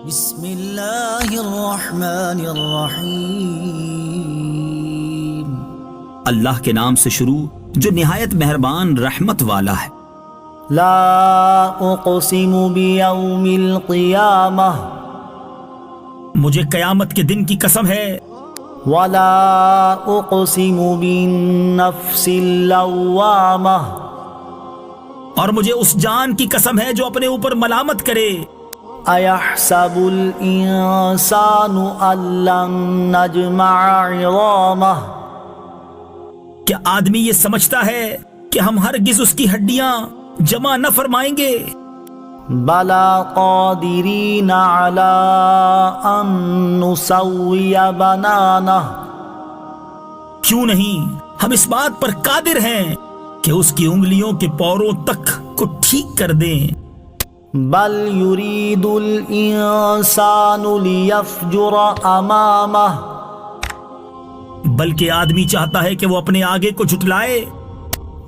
بسم اللہ الرحمن الرحیم۔ اللہ کے نام سے شروع جو نہایت مہربان رحمت والا ہے۔ لا اقسم بیوم القیامہ، مجھے قیامت کے دن کی قسم ہے۔ ولا اقسم بالنفس اللوامہ، اور مجھے اس جان کی قسم ہے جو اپنے اوپر ملامت کرے۔ ایحسب الانسان ان لن نجمع عظامہ، کیا آدمی یہ سمجھتا ہے کہ ہم ہرگز اس کی ہڈیاں جمع نہ فرمائیں گے؟ بلا قادرین علی ان نسوی بنانہ، کیوں نہیں، ہم اس بات پر قادر ہیں کہ اس کی انگلیوں کے پوروں تک کو ٹھیک کر دیں۔ بل یرید الانسان لیفجر امامہ، بلکہ آدمی چاہتا ہے کہ وہ اپنے آگے کو جھٹلائے۔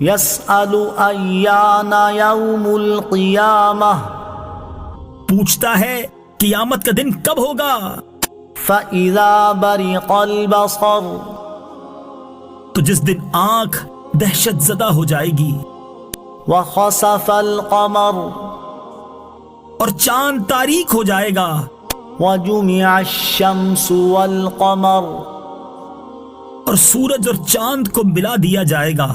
یسأل ایان یوم القیامہ، پوچھتا ہے قیامت کا دن کب ہوگا؟ فإذا برق البصر، تو جس دن آنکھ دہشت زدہ ہو جائے گی، وخسف القمر، اور چاند تاریک ہو جائے گا، وجمع الشمس والقمر، اور سورج اور چاند کو ملا دیا جائے گا۔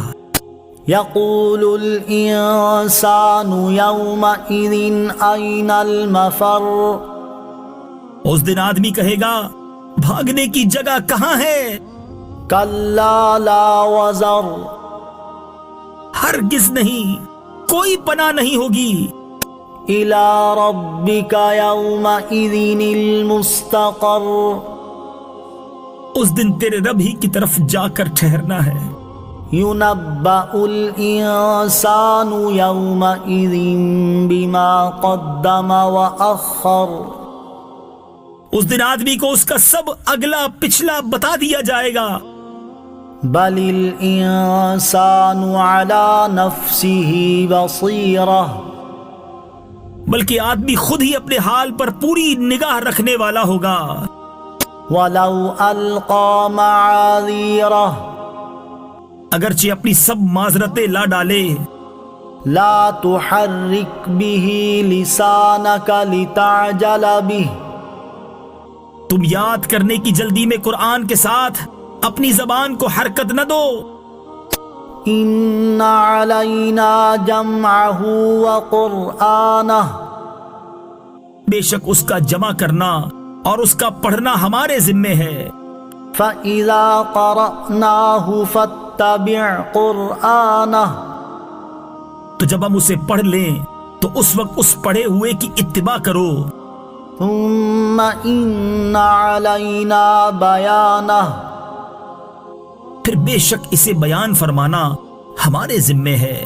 یقول الانسان یومئذ این المفر، اس دن آدمی کہے گا بھاگنے کی جگہ کہاں ہے؟ کلا لا وزر، ہرگز نہیں، کوئی پناہ نہیں ہوگی۔ الی ربک یومئذ المستقر، اس دن تیرے رب ہی کی طرف جا کر ٹھہرنا ہے۔ ینبأ الانسان یومئذ بما قدم واخر، اس دن آدمی کو اس کا سب اگلا پچھلا بتا دیا جائے گا۔ بل الانسان علی نفسہ بصیرہ، بلکہ آدمی خود ہی اپنے حال پر پوری نگاہ رکھنے والا ہوگا۔ ولو القی معاذیرہ، اگرچہ اپنی سب معذرتیں لا ڈالے۔ لا تحرک بہ لسانک لتعجل بہ، تم یاد کرنے کی جلدی میں قرآن کے ساتھ اپنی زبان کو حرکت نہ دو۔ ان علینا جمعہ وقرآنہ، بے شک اس کا جمع کرنا اور اس کا پڑھنا ہمارے ذمے ہے۔ فإذا قرأناہ فاتبع قرآنہ، تو جب ہم اسے پڑھ لیں تو اس وقت اس پڑھے ہوئے کی اتباع کرو۔ ثم ان علینا بیانہ، پھر بے شک اسے بیان فرمانا ہمارے ذمے ہے۔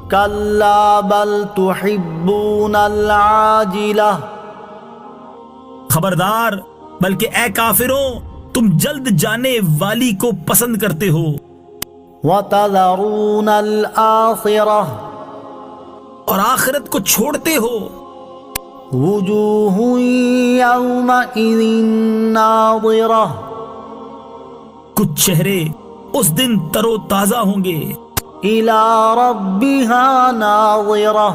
کلا بل تحبون العاجلہ، خبردار، بلکہ اے کافروں تم جلد جانے والی کو پسند کرتے ہو، وتذرون الآخرہ، اور آخرت کو چھوڑتے ہو۔ وجوہ یومئذ ناظرہ، کچھ چہرے اس دن تر و تازہ ہوں گے، الی ربہا ناظرہ،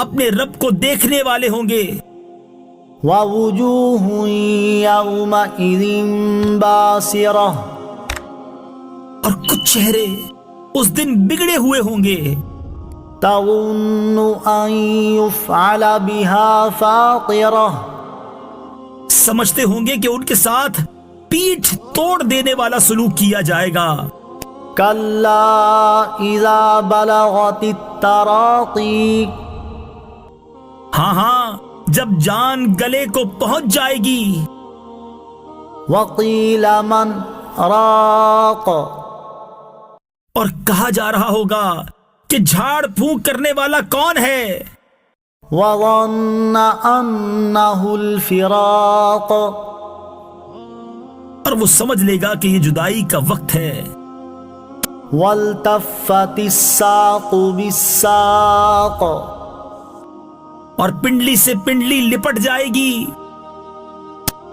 اپنے رب کو دیکھنے والے ہوں گے۔ ووجوہ یومئذ باسرہ، اور کچھ چہرے اس دن بگڑے ہوئے ہوں گے، تظن ان یفعل بہا فاقرہ، سمجھتے ہوں گے کہ ان کے ساتھ پیٹھ توڑ دینے والا سلوک کیا جائے گا۔ کلا اذا بلغت التراقی، ہاں ہاں، جب جان گلے کو پہنچ جائے گی۔ وقیل من راق، اور کہا جا رہا ہوگا کہ جھاڑ پھونک کرنے والا کون ہے؟ وظن انہ الفراق، اور وہ سمجھ لے گا کہ یہ جدائی کا وقت ہے۔ والتفت الساق بالساق، اور پنڈلی سے پنڈلی لپٹ جائے گی.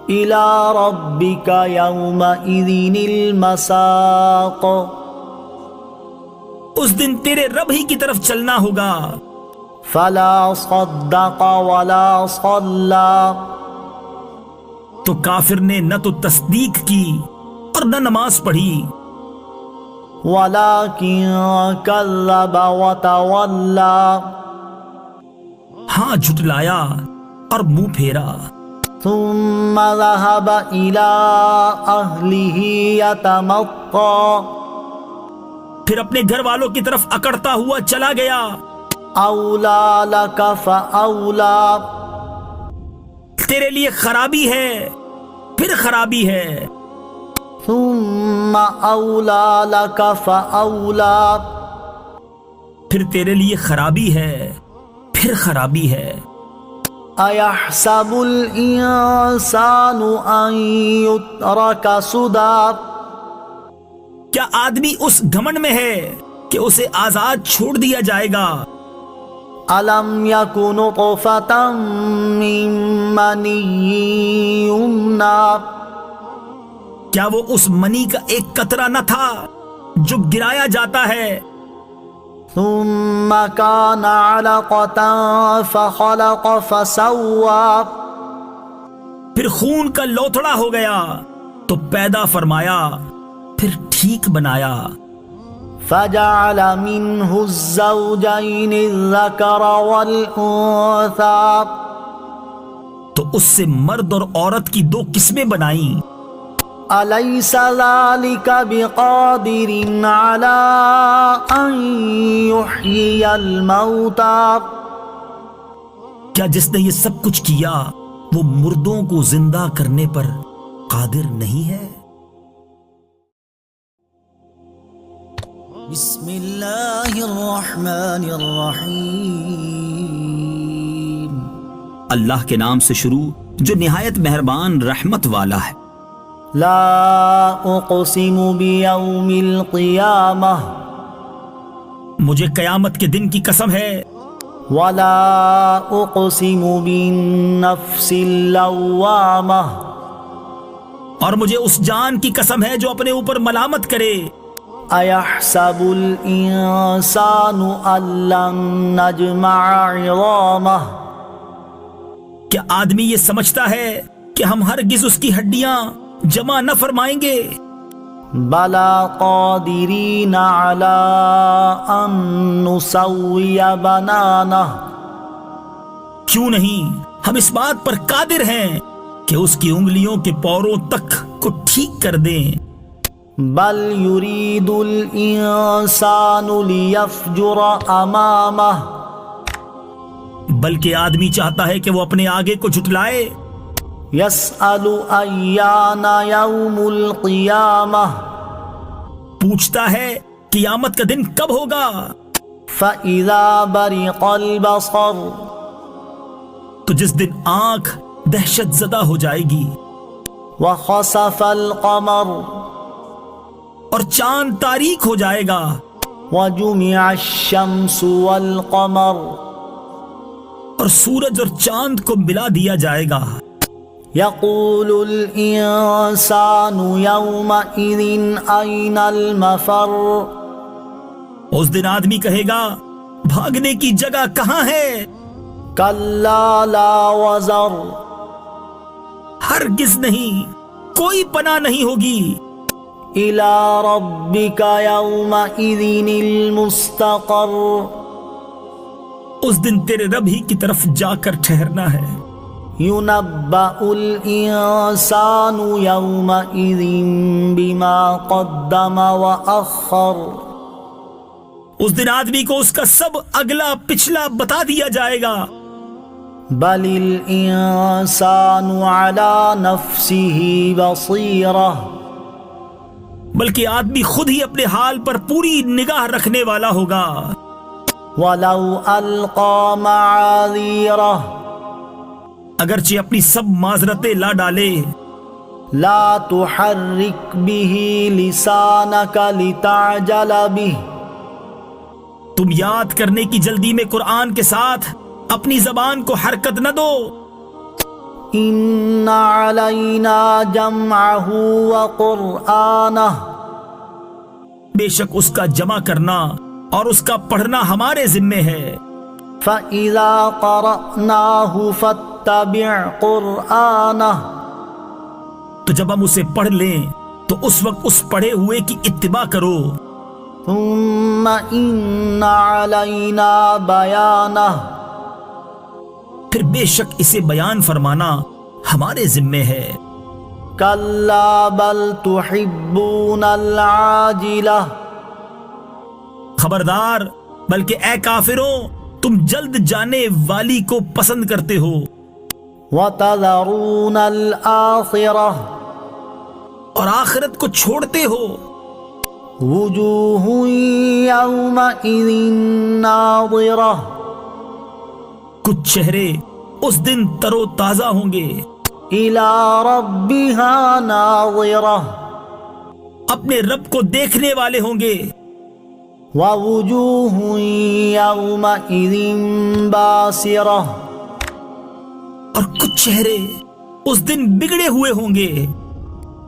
إلى ربك يومئذ المساق. اس دن تیرے رب ہی کی طرف چلنا ہوگا. فلا صدق ولا صلى. تو کافر نے نہ تو تصدیق کی اور نہ نماز پڑھی. ولكن كذب وتولى. ہاں جھٹلایا اور منہ پھیرا. ثم ذهب إلى أهله يتمطى. پھر اپنے گھر والوں کی طرف اکڑتا ہوا چلا گیا. أولى لك فأولى. تیرے لیے خرابی ہے پھر خرابی ہے. ثم أولى لك فأولى. پھر تیرے لیے خرابی ہے پھر خرابی ہے. أيحسب الإنسان أن يترك سدى. کیا آدمی اس گھمنڈ میں ہے کہ اسے آزاد چھوڑ دیا جائے گا؟ ألم يكن نطفة من مني يمنى. کیا وہ اس منی کا ایک قطرہ نہ تھا جو گرایا جاتا ہے؟ ثم كان علقة فخلق فسوى. پھر خون کا لوتھڑا ہو گیا تو پیدا فرمایا پھر ٹھیک بنایا. فجعل منه الزوجين الذكر والأنثى. تو اس سے مرد اور عورت کی دو قسمیں بنائیں. أليس ذلك بقادر على أن يحيي الموتى. کیا جس نے یہ سب کچھ کیا وہ مردوں کو زندہ کرنے پر قادر نہیں ہے؟ بسم اللہ الرحمن الرحیم. اللہ کے نام سے شروع جو نہایت مہربان رحمت والا ہے. لا اقسم بیوم القیامہ. مجھے قیامت کے دن کی قسم ہے. ولا اقسم بالنفس اللوامہ. اور مجھے اس جان کی قسم ہے جو اپنے اوپر ملامت کرے. ایحسب الانسان ان لن نجمع عظامہ. کیا آدمی یہ سمجھتا ہے کہ ہم ہرگز اس کی ہڈیاں جمع نہ فرمائیں گے؟ بلا قادرین علی ان نسوی بنانہ. کیوں نہیں ہم اس بات پر قادر ہیں کہ اس کی انگلیوں کے پوروں تک کو ٹھیک کر دیں. بل یرید الانسان لیفجر امامہ. بلکہ آدمی چاہتا ہے کہ وہ اپنے آگے کو جھٹلائے. یسأل ایان یوم القیامہ. پوچھتا ہے قیامت کا دن کب ہوگا. فإذا برق البصر. تو جس دن آنکھ دہشت زدہ ہو جائے گی. وخسف القمر. اور چاند تاریک ہو جائے گا. وجمع الشمس والقمر. اور سورج اور چاند کو ملا دیا جائے گا. یقول الانسان یومئذ این المفر. اس دن آدمی کہے گا بھاگنے کی جگہ کہاں ہے. کلا لا وزر. ہرگز نہیں کوئی پناہ نہیں ہوگی. الی ربک یومئذ المستقر. اس دن تیرے رب ہی کی طرف جا کر ٹھہرنا ہے. ينبأ الإنسان يومئذ بما قدم وأخر. اس دن آدمی کو اس کا سب اگلا پچھلا بتا دیا جائے گا. بل الإنسان على نفسه بصيرة. بلکہ آدمی خود ہی اپنے حال پر پوری نگاہ رکھنے والا ہوگا. ولو ألقى معاذيره. اگرچہ اپنی سب معذرتیں لا ڈالے. لا تحرك به لسانك لتعجل به. تم یاد کرنے کی جلدی میں قرآن کے ساتھ اپنی زبان کو حرکت نہ دو. ان علینا جمعہ وقرآنہ، بے شک اس کا جمع کرنا اور اس کا پڑھنا ہمارے ذمے ہے. فَإِذَا قَرَأْنَاهُ فَاتَّبِعْ قُرْآنَهُ، تو جب ہم اسے پڑھ لیں تو اس وقت اس پڑھے ہوئے کی اتباع کرو. ثُمَّ إِنَّ عَلَيْنَا بَيَانَهُ، پھر بے شک اسے بیان فرمانا ہمارے ذمے ہے. كَلَّا بَلْ تُحِبُّونَ الْعَاجِلَةَ، خبردار، بلکہ اے کافروں تم جلد جانے والی کو پسند کرتے ہو. وَتَذَرُونَ الْآخِرَةَ، اور آخرت کو چھوڑتے ہو. وُجُوهٌ يَوْمَئِذٍ نَاظِرَةٌ، کچھ چہرے اس دن تر و تازہ ہوں گے. إِلَى رَبِّهَا نَاظِرَةٌ، اپنے رب کو دیکھنے والے ہوں گے. وَوُجُوهٌ يَوْمَئِذٍ بَاسِرَةٌ، اور کچھ چہرے اس دن بگڑے ہوئے ہوں گے.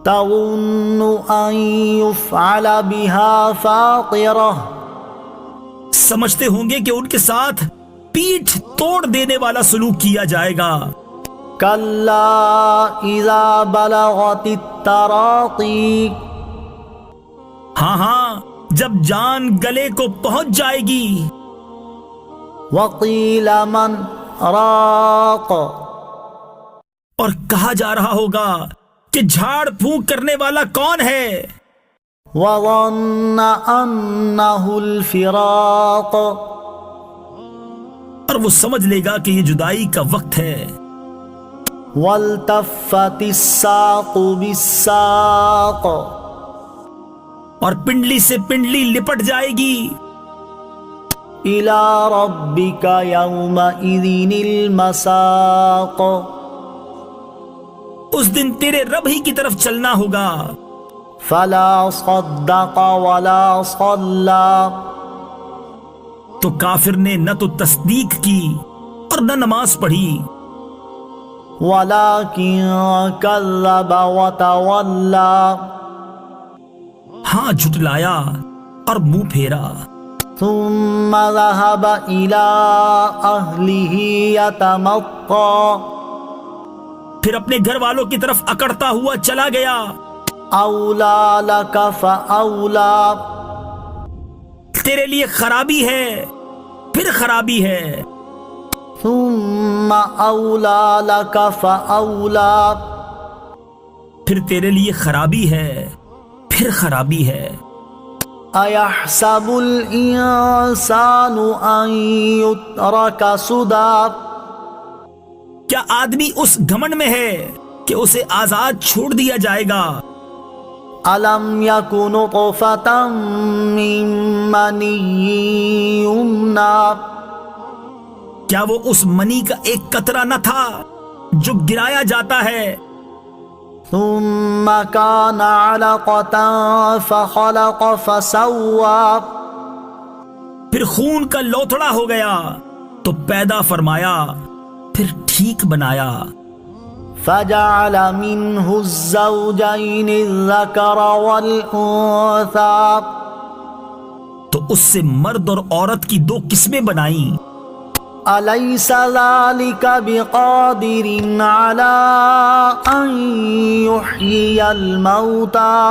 تَظُنُّ أَن يُفْعَلَ بِهَا فَاقِرَةٌ، سمجھتے ہوں گے کہ ان کے ساتھ پیٹھ توڑ دینے والا سلوک کیا جائے گا. كَلَّا إِذَا بَلَغَتِ التَّرَاقِي، ہاں ہاں، جب جان گلے کو پہنچ جائے گی. وَقِيلَ مَنْ رَاقٍ، اور کہا جا رہا ہوگا کہ جھاڑ پھونک کرنے والا کون ہے. وَظَنَّ أَنَّهُ الْفِرَاقُ، اور وہ سمجھ لے گا کہ یہ جدائی کا وقت ہے. وَالْتَفَّتِ السَّاقُ بِالسَّاقِ، اور پنڈلی سے پنڈلی لپٹ جائے گی. إِلَى رَبِّكَ يَوْمَئِذٍ الْمَسَاقُ، اس دن تیرے رب ہی کی طرف چلنا ہوگا. فَلَا صَدَّقَ وَلَا صَلَّى، تو کافر نے نہ تو تصدیق کی اور نہ نماز پڑھی. وَلَكِنْ كَذَّبَ وَتَوَلَّى، ہاں جھٹلایا اور منہ پھیرا. ثُمَّ ذَهَبَ إِلَى أَهْلِهِ يَتَمَطَّى، پھر اپنے گھر والوں کی طرف اکڑتا ہوا چلا گیا. أَوْلَى لَكَ فَأَوْلَى، تیرے لیے خرابی ہے پھر خرابی ہے. ثُمَّ أَوْلَى لَكَ فَأَوْلَى، پھر تیرے لیے خرابی ہے پھر خرابی ہے. أَيَحْسَبُ الْإِنسَانُ أَن يُتْرَكَ سُدًى، کیا آدمی اس گھمنڈ میں ہے کہ اسے آزاد چھوڑ دیا جائے گا. أَلَمْ يَكُ نُطْفَةً مِّن مَّنِيٍّ يُمْنَىٰ، کیا وہ اس منی کا ایک قطرہ نہ تھا جو گرایا جاتا ہے. ثُمَّ كَانَ عَلَقَةً فَخَلَقَ فَسَوَّىٰ، پھر خون کا لوتھڑا ہو گیا تو پیدا فرمایا پھر ٹھیک بنایا. فَجَعَلَ مِنْهُ الزَّوْجَيْنِ الذَّكَرَ وَالْأُنثَىٰ، تو اس سے مرد اور عورت کی دو قسمیں بنائیں. أَلَيْسَ ذَلِكَ بِقَادِرٍ عَلَىٰ أَن يُحْيِيَ الْمَوْتَىٰ،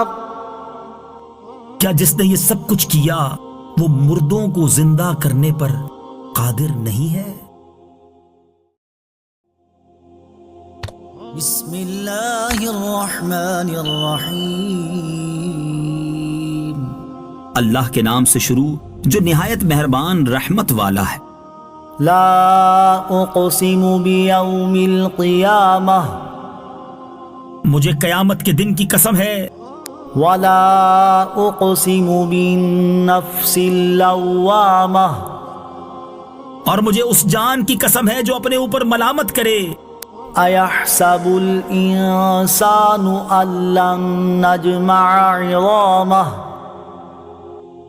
کیا جس نے یہ سب کچھ کیا وہ مردوں کو زندہ کرنے پر قادر نہیں ہے. بسم اللہ الرحمن الرحیم، اللہ کے نام سے شروع جو نہایت مہربان رحمت والا ہے. لا اقسم بیوم القیامہ، مجھے قیامت کے دن کی قسم ہے. ولا اقسم بالنفس اللوامہ، اور مجھے اس جان کی قسم ہے جو اپنے اوپر ملامت کرے. ایحسب الانسان ان لن نجمع عظامہ،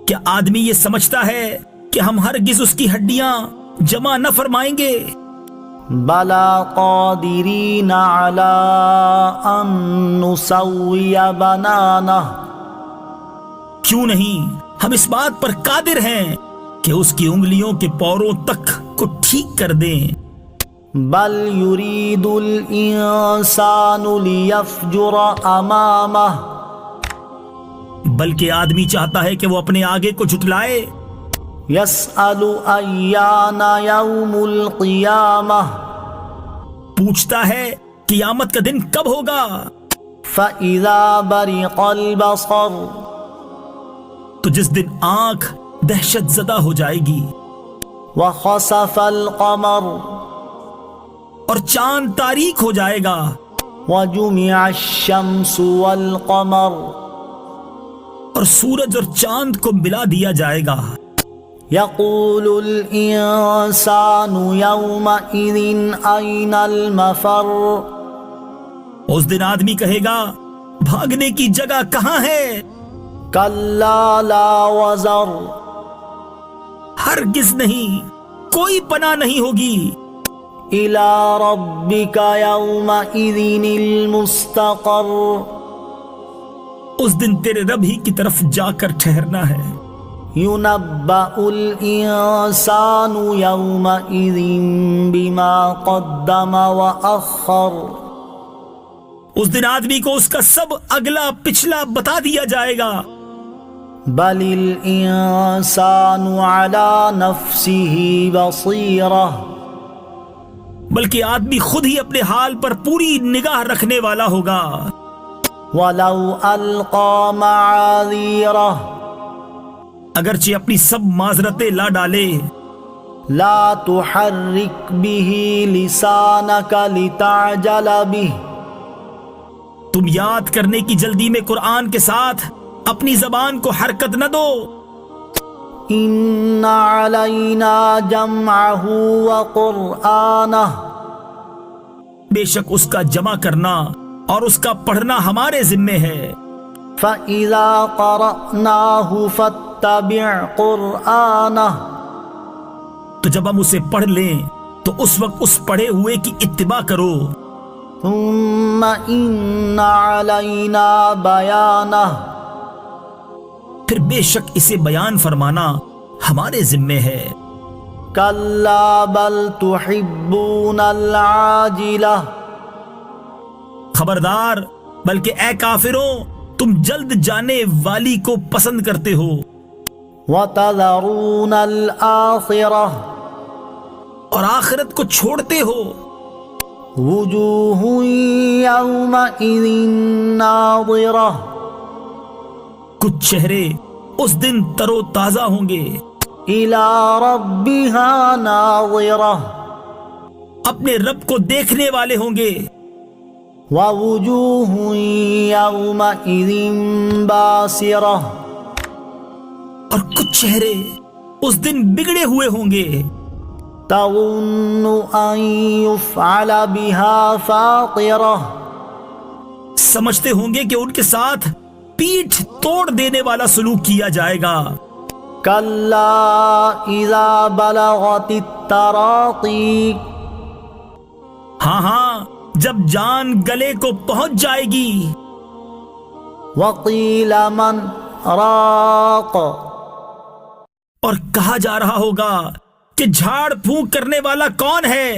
کیا آدمی یہ سمجھتا ہے کہ ہم ہرگز اس کی ہڈیاں جمع نہ فرمائیں گے؟ بلا قادرین علی ان نسوی بنانہ، کیوں نہیں ہم اس بات پر قادر ہیں کہ اس کی انگلیوں کے پوروں تک کو ٹھیک کر دیں۔ بل یرید الانسان لیفجر امامہ، بلکہ آدمی چاہتا ہے کہ وہ اپنے آگے کو جھٹلائے۔ یسأل ایان یوم القیامہ، پوچھتا ہے قیامت کا دن کب ہوگا؟ فإذا برق البصر، تو جس دن آنکھ دہشت زدہ ہو جائے گی۔ وخسف القمر، اور چاند تاریک ہو جائے گا۔ وجمع الشمس والقمر، اور سورج اور چاند کو ملا دیا جائے گا۔ یقول الانسان یومئذ این المفر، اس دن آدمی کہے گا بھاگنے کی جگہ کہاں ہے؟ کلا لا وزر، ہرگز نہیں، کوئی پناہ نہیں ہوگی۔ الی ربک یومئذ المستقر، اس دن تیرے رب ہی کی طرف جا کر ٹھہرنا ہے۔ ینبأ الانسان یومئذ بما قدم واخر، اس دن آدمی کو اس کا سب اگلا پچھلا بتا دیا جائے گا۔ بل الانسان علی نفسہ بصیرہ، بلکہ آدمی خود ہی اپنے حال پر پوری نگاہ رکھنے والا ہوگا۔ ولو القی معاذیرہ، اگرچہ اپنی سب معذرتیں لا ڈالے۔ لا تحرک به لسانک لتعجل به، تم یاد کرنے کی جلدی میں قرآن کے ساتھ اپنی زبان کو حرکت نہ دو۔ ان علینا جمعہ وقرآنہ، بے شک اس کا جمع کرنا اور اس کا پڑھنا ہمارے ذمے ہے۔ فَإِذَا قَرَأْنَاهُ فَاتَّبِعْ قُرْآنَهُ، تو جب ہم اسے پڑھ لیں تو اس وقت اس پڑھے ہوئے کی اتباع کرو۔ ثُمَّ إِنَّ عَلَيْنَا بَيَانَهُ، پھر بے شک اسے بیان فرمانا ہمارے ذمے ہے۔ كَلَّا بَلْ تُحِبُّونَ الْعَاجِلَةَ، خبردار، بلکہ اے کافروں تم جلد جانے والی کو پسند کرتے ہو۔ وَتَذَرُونَ الْآخِرَةَ، اور آخرت کو چھوڑتے ہو۔ وُجُوهٌ يَوْمَئِذٍ نَاظِرَةٌ، کچھ چہرے اس دن تر و تازہ ہوں گے۔ إِلَى رَبِّهَا نَاظِرَةٌ، اپنے رب کو دیکھنے والے ہوں گے۔ وَوُجُوهٌ يَوْمَئِذٍ بَاسِرَةٌ، اور کچھ چہرے اس دن بگڑے ہوئے ہوں گے۔ تَظُنُّ أَن يُفْعَلَ بِهَا فَاقِرَةٌ، سمجھتے ہوں گے کہ ان کے ساتھ پیٹھ توڑ دینے والا سلوک کیا جائے گا۔ كَلَّا إِذَا بَلَغَتِ التَّرَاقِي، ہاں ہاں، جب جان گلے کو پہنچ جائے گی۔ وَقِيلَ مَنْ رَاقٍ، اور کہا جا رہا ہوگا کہ جھاڑ پھونک کرنے والا کون ہے؟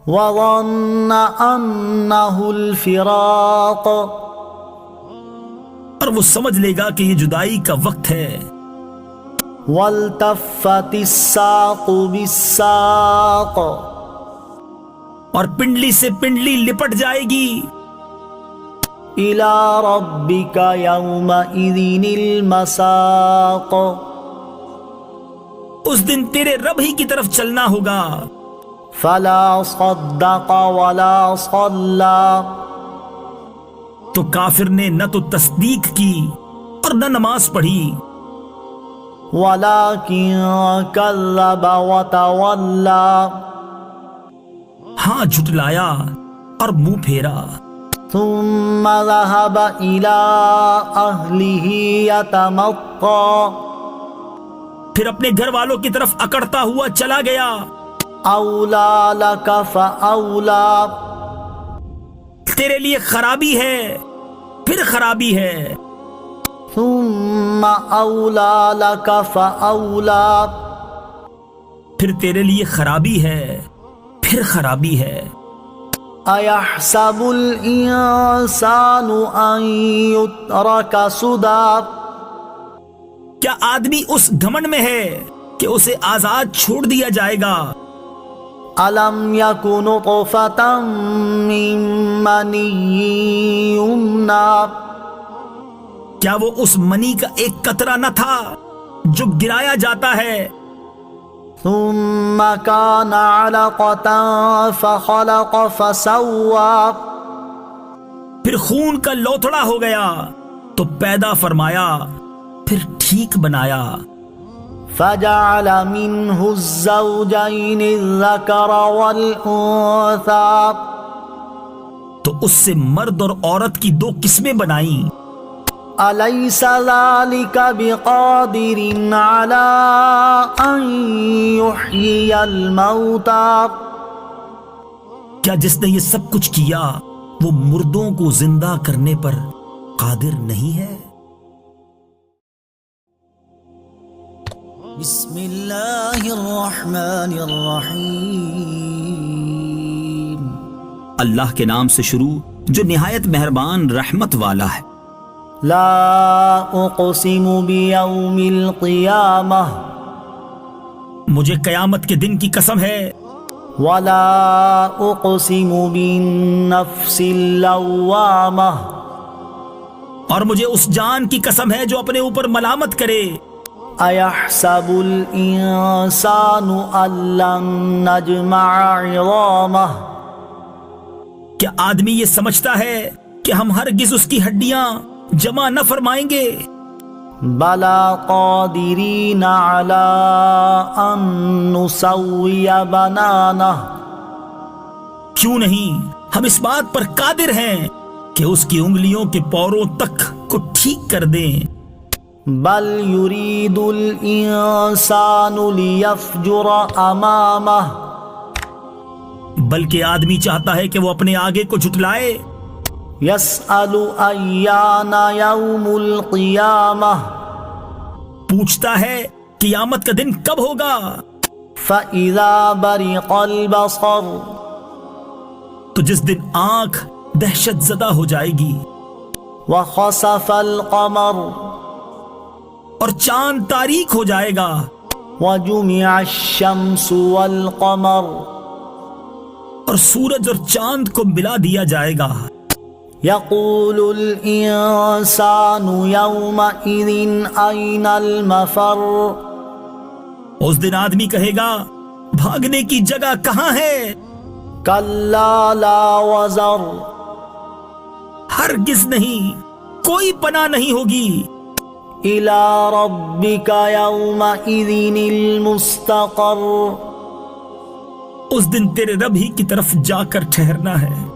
وَظَنَّ أَنَّهُ الْفِرَاقُ، اور وہ سمجھ لے گا کہ یہ جدائی کا وقت ہے۔ وَالْتَفَّتِ السَّاقُ بِالسَّاقِ، اور پنڈلی سے پنڈلی لپٹ جائے گی۔ إِلَى رَبِّكَ يَوْمَئِذٍ الْمَسَاقُ، اس دن تیرے رب ہی کی طرف چلنا ہوگا۔ فَلَا صَدَّقَ وَلَا صَلَّى، تو کافر نے نہ تو تصدیق کی اور نہ نماز پڑھی، وَلَكِنْ كَذَّبَ وَتَوَلَّى، ہاں جھٹلایا اور منہ پھیرا۔ ثُمَّ ذَهَبَ إِلَى أَهْلِهِ يَتَمَطَّى، پھر اپنے گھر والوں کی طرف اکڑتا ہوا چلا گیا۔ أولى لك فأولى تیرے لیے خرابی ہے، پھر خرابی ہے۔ ثم أولى لك فأولى پھر تیرے لیے خرابی ہے، پھر خرابی ہے۔ أيحسب الإنسان أن يترك سدى کیا آدمی اس گھمنڈ میں ہے کہ اسے آزاد چھوڑ دیا جائے گا؟ ألم يكن نطفة من مني يمنى کیا وہ اس منی کا ایک قطرہ نہ تھا جو گرایا جاتا ہے؟ ثم كان علقة فخلق فسوى پھر خون کا لوتھڑا ہو گیا تو پیدا فرمایا، پھر ٹھیک بنایا۔ فجعل منه الزوجين الذكر والأنثى تو اس سے مرد اور عورت کی دو قسمیں بنائیں۔ أليس ذلك بقادر على أن يحيي الموتى کیا جس نے یہ سب کچھ کیا وہ مردوں کو زندہ کرنے پر قادر نہیں ہے؟ بسم اللہ الرحمن الرحیم اللہ کے نام سے شروع جو نہایت مہربان رحمت والا ہے۔ لا اقسم بیوم القیامہ مجھے قیامت کے دن کی قسم ہے۔ ولا اقسم بالنفس اللوامہ اور مجھے اس جان کی قسم ہے جو اپنے اوپر ملامت کرے۔ ایحسب الانسان ان لن نجمع عظامہ کیا آدمی یہ سمجھتا ہے کہ ہم ہرگز اس کی ہڈیاں جمع نہ فرمائیں گے؟ بلا قادرین علی ان نسوی بنانہ کیوں نہیں، ہم اس بات پر قادر ہیں کہ اس کی انگلیوں کے پوروں تک کو ٹھیک کر دیں۔ بل یرید الانسان لیفجر امامہ بلکہ آدمی چاہتا ہے کہ وہ اپنے آگے کو جھٹلائے۔ یسأل ایان یوم القیامہ پوچھتا ہے قیامت کا دن کب ہوگا؟ فَإِذَا بَرِقَ الْبَصَرُ تو جس دن آنکھ دہشت زدہ ہو جائے گی۔ وَخَسَفَ الْقَمَرُ اور چاند تاریک ہو جائے گا۔ وَجُمِعَ الشَّمْسُ وَالْقَمَرُ اور سورج اور چاند کو ملا دیا جائے گا۔ يَقُولُ الْإِنسَانُ يَوْمَئِذٍ أَيْنَ الْمَفَرُّ اس دن آدمی کہے گا بھاگنے کی جگہ کہاں ہے؟ كَلَّا لَا وَزَرُ ہرگز نہیں، کوئی پناہ نہیں ہوگی۔ إِلَى رَبِّكَ يَوْمَئِذٍ الْمُسْتَقَرُّ اس دن تیرے رب ہی کی طرف جا کر ٹھہرنا ہے۔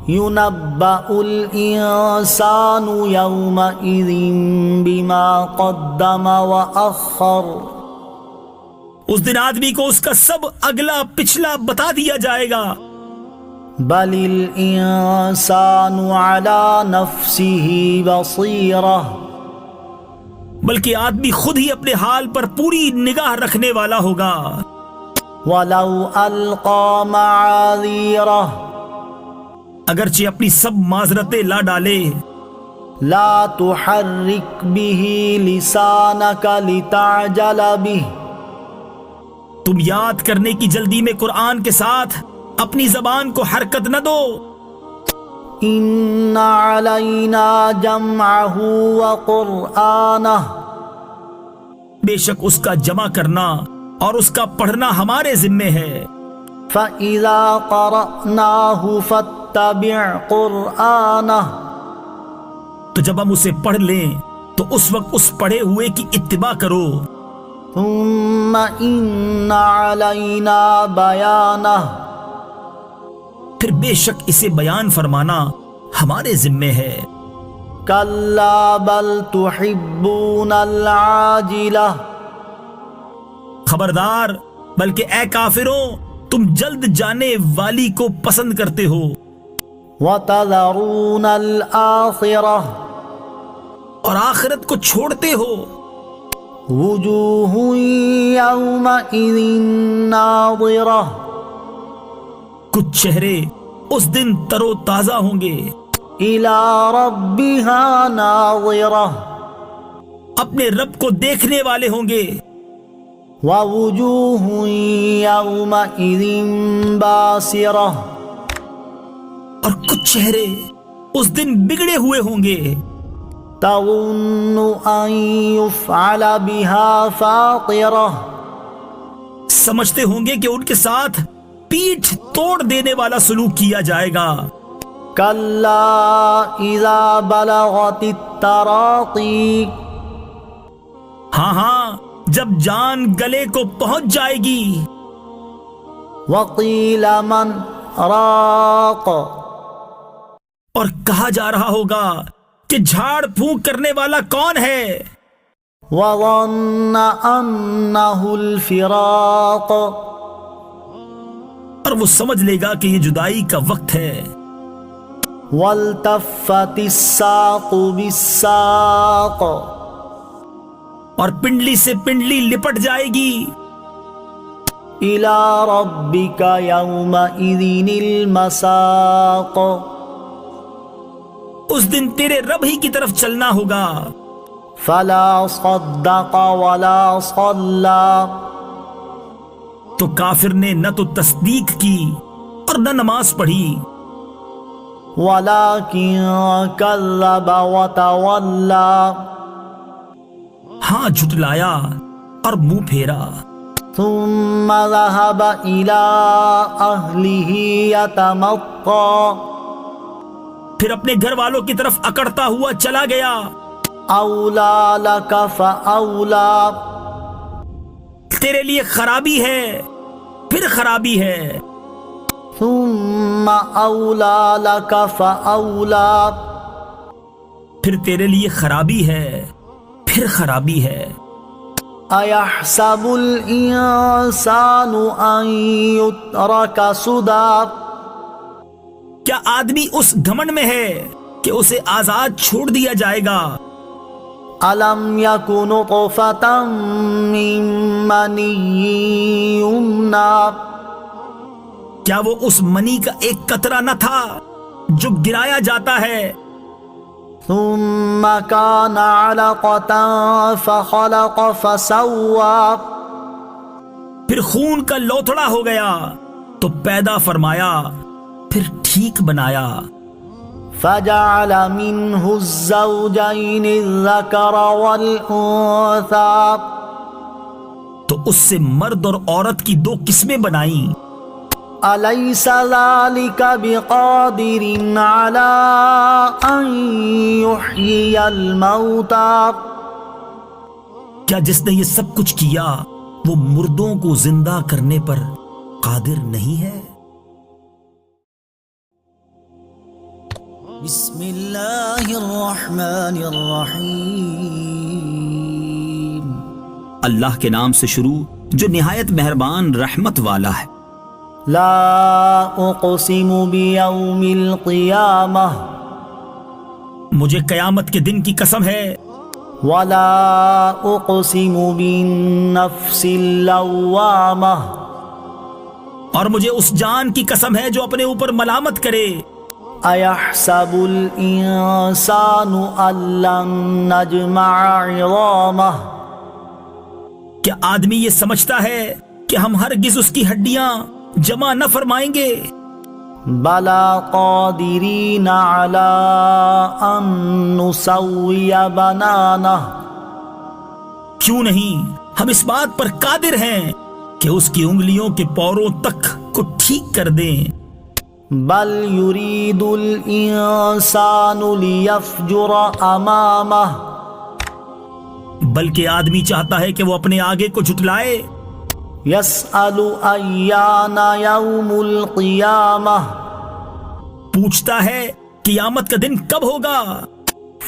يُنَبَّأُ الْإِنسَانُ يَوْمَئِذٍ بِمَا قَدَّمَ وَأَخَّرَ اس دن آدمی کو اس کا سب اگلا پچھلا بتا دیا جائے گا۔ بل الانسان على نفسه بصیرہ بلکہ آدمی خود ہی اپنے حال پر پوری نگاہ رکھنے والا ہوگا۔ ولو القى معاذیرہ اگرچہ اپنی سب معذرتیں لا ڈالے۔ لا تحرک به لسانک لتعجل به تم یاد کرنے کی جلدی میں قرآن کے ساتھ اپنی زبان کو حرکت نہ دو۔ ان علینا جمعہ وقرآنہ بے شک اس کا جمع کرنا اور اس کا پڑھنا ہمارے ذمے ہے۔ فَإِذَا قَرَأْنَاهُ فَاتَّبِعْ قُرْآنَهُ تو جب ہم اسے پڑھ لیں تو اس وقت اس پڑھے ہوئے کی اتباع کرو۔ ثُمَّ إِنَّ عَلَيْنَا بَيَانَهُ پھر بے شک اسے بیان فرمانا ہمارے ذمے ہے۔ كَلَّا بَلْ تُحِبُّونَ الْعَاجِلَةَ خبردار، بلکہ اے کافروں تم جلد جانے والی کو پسند کرتے ہو وَتَذَرُونَ الْآخِرَةَ اور آخرت کو چھوڑتے ہو۔ وُجُوهٌ يَوْمَئِذٍ نَاظِرَةٌ کچھ چہرے اس دن تر و تازہ ہوں گے، إِلَى رَبِّهَا نَاظِرَةٌ اپنے رب کو دیکھنے والے ہوں گے۔ وَوُجُوهٌ يَوْمَئِذٍ بَاسِرَةٌ اور کچھ چہرے اس دن بگڑے ہوئے ہوں گے، تَظُنُّ أَن يُفْعَلَ بِهَا فَاقِرَةٌ سمجھتے ہوں گے کہ ان کے ساتھ پیٹھ توڑ دینے والا سلوک کیا جائے گا۔ كَلَّا إِذَا بَلَغَتِ التَّرَاقِي ہاں ہاں، جب جان گلے کو پہنچ جائے گی۔ وَقِيلَ مَنْ رَاقٍ اور کہا جا رہا ہوگا کہ جھاڑ پھونک کرنے والا کون ہے؟ وَظَنَّ أَنَّهُ الْفِرَاقُ اور وہ سمجھ لے گا کہ یہ جدائی کا وقت ہے۔ وَالْتَفَّتِ السَّاقُ بِالسَّاقِ اور پنڈلی سے پنڈلی لپٹ جائے گی۔ إِلَى رَبِّكَ يَوْمَئِذٍ الْمَسَاقُ اس دن تیرے رب ہی کی طرف چلنا ہوگا۔ فَلَا صَدَّقَ وَلَا صَلَّى تو کافر نے نہ تو تصدیق کی اور نہ نماز پڑھی، وَلَكِنْ كَذَّبَ وَتَوَلَّى ہاں جھٹلایا اور منہ پھیرا۔ ثُمَّ ذَهَبَ إِلَى أَهْلِهِ يَتَمَطَّى پھر اپنے گھر والوں کی طرف اکڑتا ہوا چلا گیا۔ أَوْلَى لَكَ فَأَوْلَى تیرے لیے خرابی ہے، پھر خرابی ہے۔ ثُمَّ أَوْلَى لَكَ فَأَوْلَى پھر تیرے لیے خرابی ہے، پھر خرابی ہے۔ أَيَحْسَبُ الْإِنسَانُ أَن يُتْرَكَ سُدًى کیا آدمی اس گھمنڈ میں ہے کہ اسے آزاد چھوڑ دیا جائے گا؟ أَلَمْ يَكُ نُطْفَةً مِّن مَّنِيٍّ يُمْنَىٰ کیا وہ اس منی کا ایک قطرہ نہ تھا جو گرایا جاتا ہے؟ ثُمَّ كَانَ عَلَقَةً فَخَلَقَ فَسَوَّىٰ پھر خون کا لوتھڑا ہو گیا تو پیدا فرمایا، پھر ٹھیک بنایا۔ فَجَعَلَ مِنْهُ الزَّوْجَيْنِ الذَّكَرَ وَالْأُنثَىٰ تو اس سے مرد اور عورت کی دو قسمیں بنائیں۔ أَلَيْسَ ذَلِكَ بِقَادِرٍ عَلَىٰ أَن يُحْيِيَ الْمَوْتَىٰ کیا جس نے یہ سب کچھ کیا وہ مردوں کو زندہ کرنے پر قادر نہیں ہے؟ بسم اللہ الرحمن الرحیم اللہ کے نام سے شروع جو نہایت مہربان رحمت والا ہے۔ لا اقسم بیوم القیامہ مجھے قیامت کے دن کی قسم ہے۔ ولا اقسم بالنفس اللوامہ اور مجھے اس جان کی قسم ہے جو اپنے اوپر ملامت کرے۔ ایحسب الانسان ان لن نجمع عظامہ کیا آدمی یہ سمجھتا ہے کہ ہم ہرگز اس کی ہڈیاں جمع نہ فرمائیں گے؟ بلا قادرین علی ان نسوی بنانہ کیوں نہیں، ہم اس بات پر قادر ہیں کہ اس کی انگلیوں کے پوروں تک کو ٹھیک کر دیں۔ بل یرید الانسان لیفجر امامہ بلکہ آدمی چاہتا ہے کہ وہ اپنے آگے کو جھٹلائے۔ یسأل ایان یوم القیامہ پوچھتا ہے قیامت کا دن کب ہوگا؟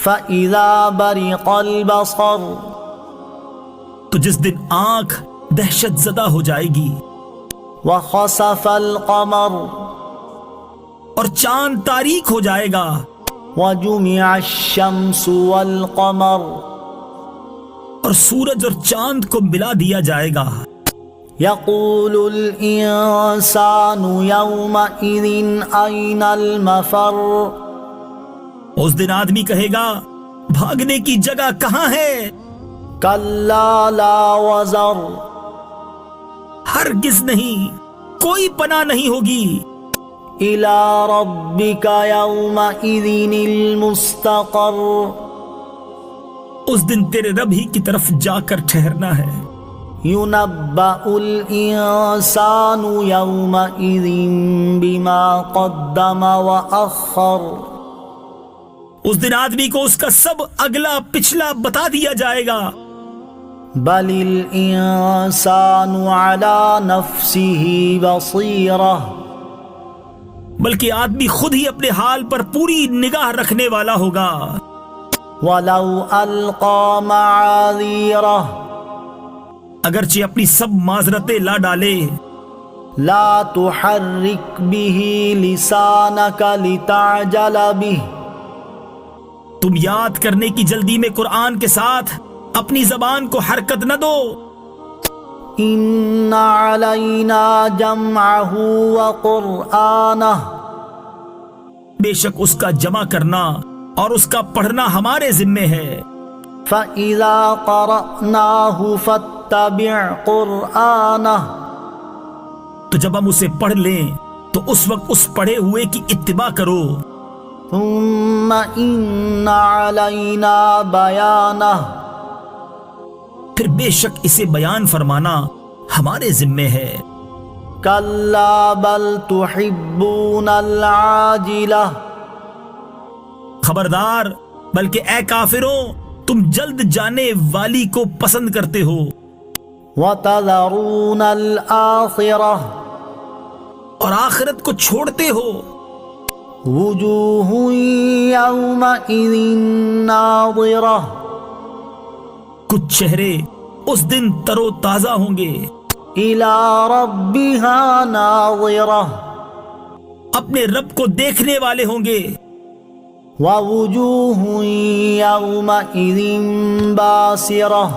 فإذا برق البصر تو جس دن آنکھ دہشت زدہ ہو جائے گی، وخسف القمر اور چاند تاریک ہو جائے گا، وجمع الشمس والقمر اور سورج اور چاند کو ملا دیا جائے گا۔ يقول الإنسان يومئذ أين المفر اس دن آدمی کہے گا بھاگنے کی جگہ کہاں ہے؟ كلا لا وزر ہرگز نہیں، کوئی پناہ نہیں ہوگی۔ إلى ربك يومئذ المستقر اس دن تیرے رب ہی کی طرف جا کر ٹھہرنا ہے۔ ينبأ الإنسان يومئذ بما قدم وأخر اس دن آدمی کو اس کا سب اگلا پچھلا بتا دیا جائے گا۔ بل الإنسان على نفسه بصيرة بلکہ آدمی خود ہی اپنے حال پر پوری نگاہ رکھنے والا ہوگا۔ ولو ألقى معاذيره اگرچہ اپنی سب معذرتیں لا ڈالے، لا تحرك به لسانك لتعجل به تم یاد کرنے کی جلدی میں قرآن کے ساتھ اپنی زبان کو حرکت نہ دو۔ إن علينا جمعه وقرآنه بے شک اس کا جمع کرنا اور اس کا پڑھنا ہمارے ذمے ہے۔ فإذا قرأناه فاتبع قرآنه تو جب ہم اسے پڑھ لیں تو اس وقت اس پڑھے ہوئے کی اتباع کرو۔ ثم إن علينا بيانه پھر بے شک اسے بیان فرمانا ہمارے ذمے ہے۔ كلا بل تحبون العاجلة خبردار، بلکہ اے کافروں تم جلد جانے والی کو پسند کرتے ہو، وتذرون الآخرة اور آخرت کو چھوڑتے ہو۔ وجوه يومئذ ناظرة کچھ چہرے اس دن تر و تازہ ہوں گے، إلى ربها ناظرة اپنے رب کو دیکھنے والے ہوں گے۔ ووجوه يومئذ باسرة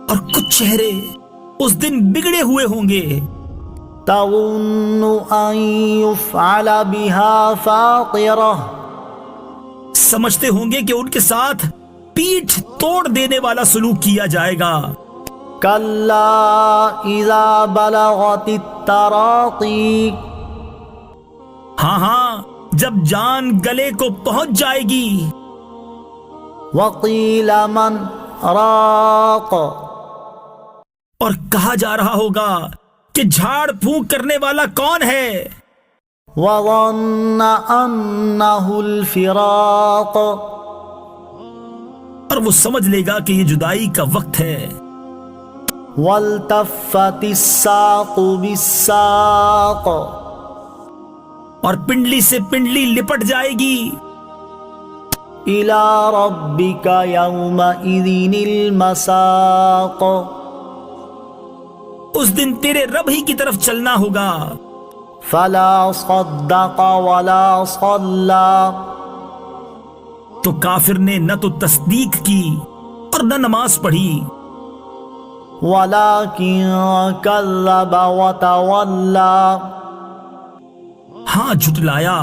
اور کچھ چہرے اس دن بگڑے ہوئے ہوں گے، تظن أن يفعل بها فاقرة سمجھتے ہوں گے کہ ان کے ساتھ پیٹھ توڑ دینے والا سلوک کیا جائے گا۔ كلا إذا بلغت التراقي ہاں ہاں، جب جان گلے کو پہنچ جائے گی۔ وقيل من راق اور کہا جا رہا ہوگا کہ جھاڑ پھونک کرنے والا کون ہے؟ وظن أنه الفراق اور وہ سمجھ لے گا کہ یہ جدائی کا وقت ہے۔ والتفت الساق بالساق اور پنڈلی سے پنڈلی لپٹ جائے گی۔ إلى ربك يومئذ المساق اس دن تیرے رب ہی کی طرف چلنا ہوگا۔ فلا صدق ولا صلى تو کافر نے نہ تو تصدیق کی اور نہ نماز پڑھی، ولكن كذب وتولى ہاں جھٹلایا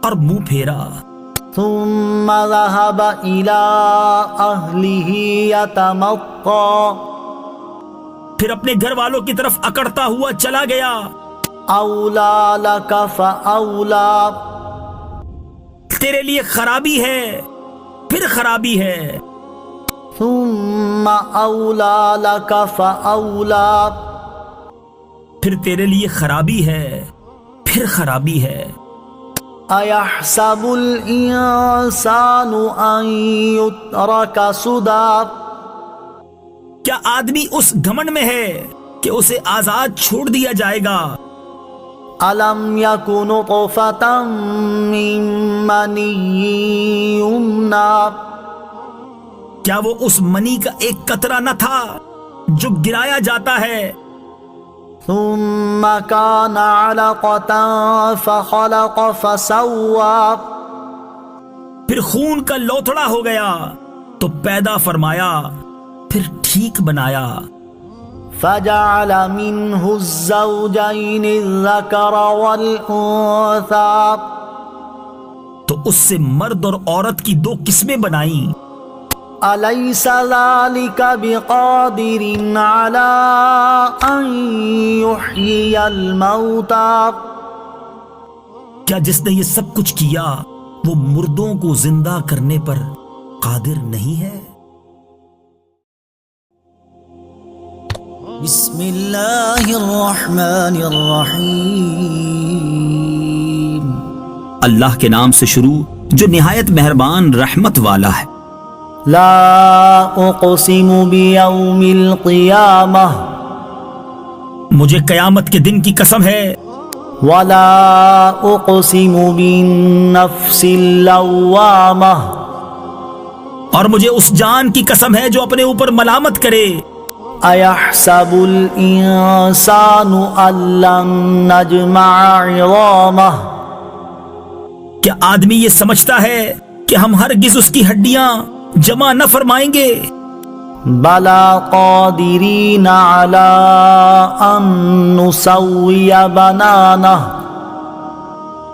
اور منہ پھیرا۔ ثم ذهب إلى أهله يتمطى پھر اپنے گھر والوں کی طرف اکڑتا ہوا چلا گیا۔ أولى لك فأولى تیرے لیے خرابی ہے، پھر خرابی ہے۔ ثم أولى لك فأولى پھر تیرے لیے خرابی ہے، پھر خرابی ہے۔ أيحسب الإنسان أن يترك سدى کیا آدمی اس گھمنڈ میں ہے کہ اسے آزاد چھوڑ دیا جائے گا؟ ألم يكن نطفة من مني يمنى کیا وہ اس منی کا ایک قطرہ نہ تھا جو گرایا جاتا ہے، ثم كان علقة فخلق فسوى پھر خون کا لوتھڑا ہو گیا تو پیدا فرمایا، پھر ٹھیک بنایا، فجعل منه الزوجين الذكر والأنثى تو اس سے مرد اور عورت کی دو قسمیں بنائیں۔ أليس ذلك بقادر على أن يحيي الموتى کیا جس نے یہ سب کچھ کیا وہ مردوں کو زندہ کرنے پر قادر نہیں ہے؟ بسم اللہ الرحمن الرحیم اللہ کے نام سے شروع جو نہایت مہربان رحمت والا ہے۔ لا اقسم بیوم القیامہ مجھے قیامت کے دن کی قسم ہے، ولا اقسم بالنفس اللوامہ اور مجھے اس جان کی قسم ہے جو اپنے اوپر ملامت کرے۔ ایحسب الانسان ان لن نجمع عظامہ کیا آدمی یہ سمجھتا ہے کہ ہم ہرگز اس کی ہڈیاں جمع نہ فرمائیں گے؟ بلا قادرین علی ان نسوی بنانہ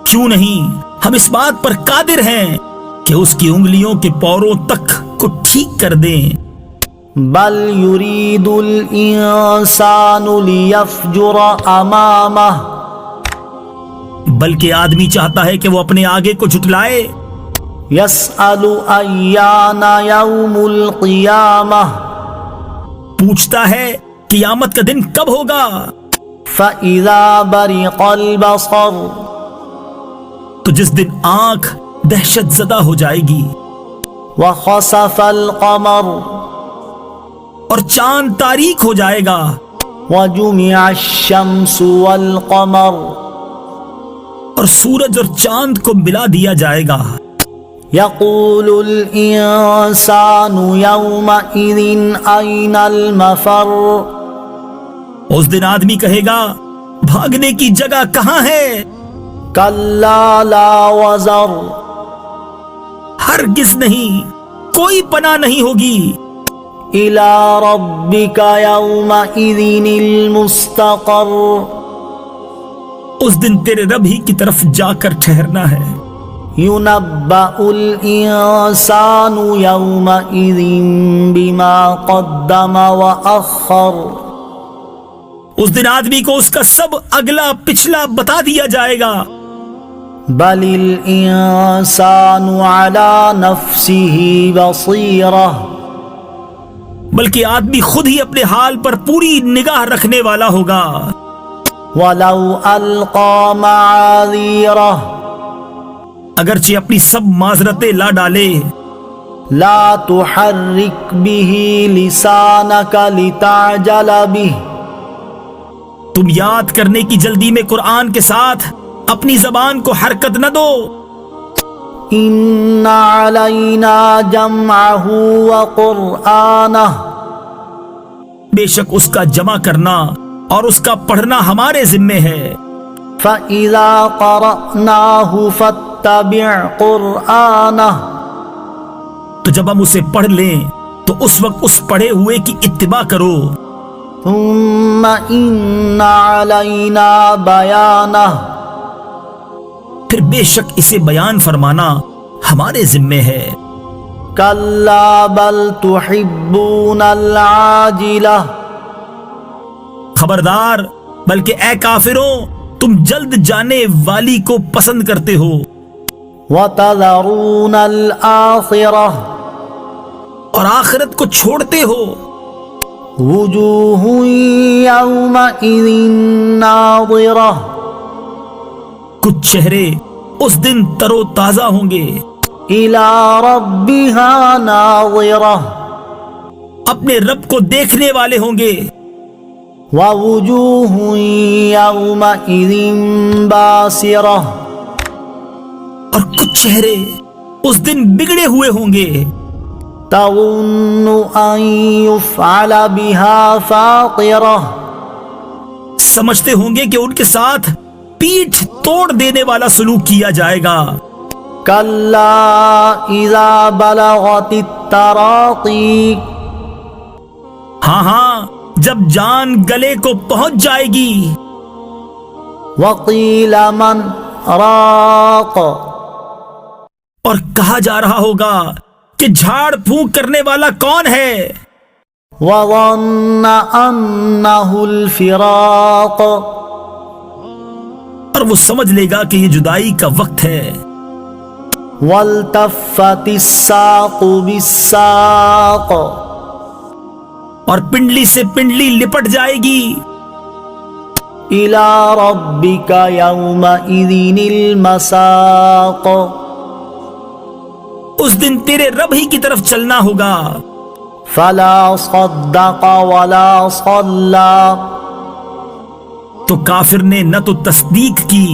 کیوں نہیں، ہم اس بات پر قادر ہیں کہ اس کی انگلیوں کے پوروں تک کو ٹھیک کر دیں۔ بل یرید الانسان لیفجر امامہ بلکہ آدمی چاہتا ہے کہ وہ اپنے آگے کو جھٹلائے۔ یسأل ایان یوم القیامہ پوچھتا ہے قیامت کا دن کب ہوگا؟ فإذا برق البصر تو جس دن آنکھ دہشت زدہ ہو جائے گی، وخسف القمر اور چاند تاریک ہو جائے گا، وجمع الشمس والقمر اور سورج اور چاند کو ملا دیا جائے گا۔ یقول الانسان یومئذ این المفر اس دن آدمی کہے گا بھاگنے کی جگہ کہاں ہے؟ کلا لا وزر ہرگز نہیں، کوئی پناہ نہیں ہوگی۔ الی ربک یومئذ المستقر اس دن تیرے رب ہی کی طرف جا کر ٹھہرنا ہے۔ ینبأ الانسان یومئذ بما قدم وأخر اس دن آدمی کو اس کا سب اگلا پچھلا بتا دیا جائے گا۔ بل الانسان علی نفسہ بصیرہ بلکہ آدمی خود ہی اپنے حال پر پوری نگاہ رکھنے والا ہوگا۔ ولو القى معاذیرہ اگرچہ اپنی سب معذرتیں لا ڈالے۔ لا تحرک به لسانک لتعجل به تم یاد کرنے کی جلدی میں قرآن کے ساتھ اپنی زبان کو حرکت نہ دو۔ ان علینا جمعہ وقرآنہ بے شک اس کا جمع کرنا اور اس کا پڑھنا ہمارے ذمے ہے۔ فَإِذَا قَرَأْنَاهُ فَاتَّبِعْ قُرْآنَهُ تو جب ہم اسے پڑھ لیں تو اس وقت اس پڑھے ہوئے کی اتباع کرو۔ ثُمَّ إِنَّ عَلَيْنَا بَيَانَهُ پھر بے شک اسے بیان فرمانا ہمارے ذمے ہے۔ كَلَّا بَلْ تُحِبُّونَ الْعَاجِلَةَ خبردار، بلکہ اے کافروں تم جلد جانے والی کو پسند کرتے ہو، وَتَذَرُونَ الْآخِرَةَ اور آخرت کو چھوڑتے ہو۔ وُجُوهٌ يَوْمَئِذٍ نَاظِرَةٌ کچھ چہرے اس دن تر و تازہ ہوں گے، إِلَى رَبِّهَا نَاظِرَةٌ اپنے رب کو دیکھنے والے ہوں گے۔ وَوُجُوهٌ يَوْمَئِذٍ بَاسِرَةٌ اور کچھ چہرے اس دن بگڑے ہوئے ہوں گے۔ تظن أن يفعل بها فاقرة سمجھتے ہوں گے کہ ان کے ساتھ پیٹھ توڑ دینے والا سلوک کیا جائے گا. كلا إذا بلغت التراقي ہاں ہاں جب جان گلے کو پہنچ جائے گی. وقيل من راق اور کہا جا رہا ہوگا کہ جھاڑ پھونک کرنے والا کون ہے. وظن أنه الفراق اور وہ سمجھ لے گا کہ یہ جدائی کا وقت ہے. والتفت الساق بالساق اور پنڈلی سے پنڈلی لپٹ جائے گی. إلى ربك يومئذ المساق اس دن تیرے رب ہی کی طرف چلنا ہوگا. فلا صدق ولا صلى تو کافر نے نہ تو تصدیق کی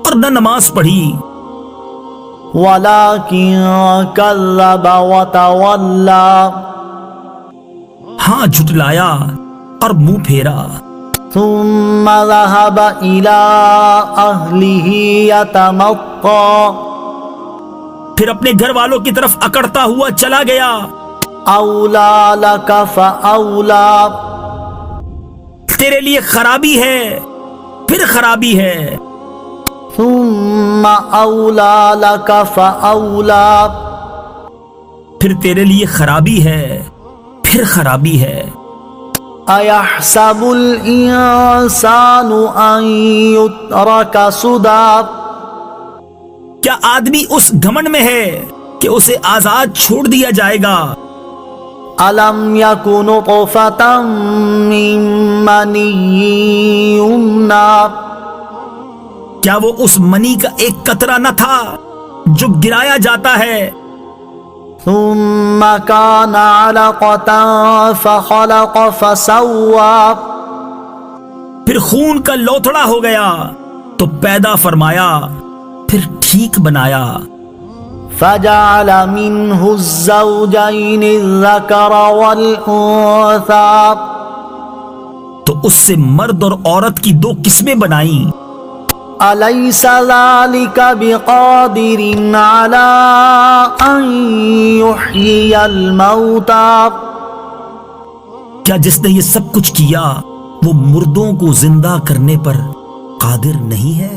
اور نہ نماز پڑھی. ولكن كذب وتولى ہاں جھٹلایا اور منہ پھیرا. ثم ذهب إلى أهله يتمطى پھر اپنے گھر والوں کی طرف اکڑتا ہوا چلا گیا. أولى لك فأولى تیرے لیے خرابی ہے پھر خرابی ہے. ثم أولى لك فأولى پھر تیرے لیے خرابی ہے پھر خرابی ہے. أيحسب الإنسان أن يترك سدى کیا آدمی اس گھمنڈ میں ہے کہ اسے آزاد چھوڑ دیا جائے گا. ألم يكن نطفة من مني يمنى کیا وہ اس منی کا ایک قطرہ نہ تھا جو گرایا جاتا ہے. ثم كان علقة فخلق فسوى پھر خون کا لوتھڑا ہو گیا تو پیدا فرمایا پھر ٹھیک بنایا. فجعل منه الزوجين الذكر والأنثى تو اس سے مرد اور عورت کی دو قسمیں بنائیں. أليس ذلك بقادر على أن يحيي الموتى کیا جس نے یہ سب کچھ کیا وہ مردوں کو زندہ کرنے پر قادر نہیں ہے.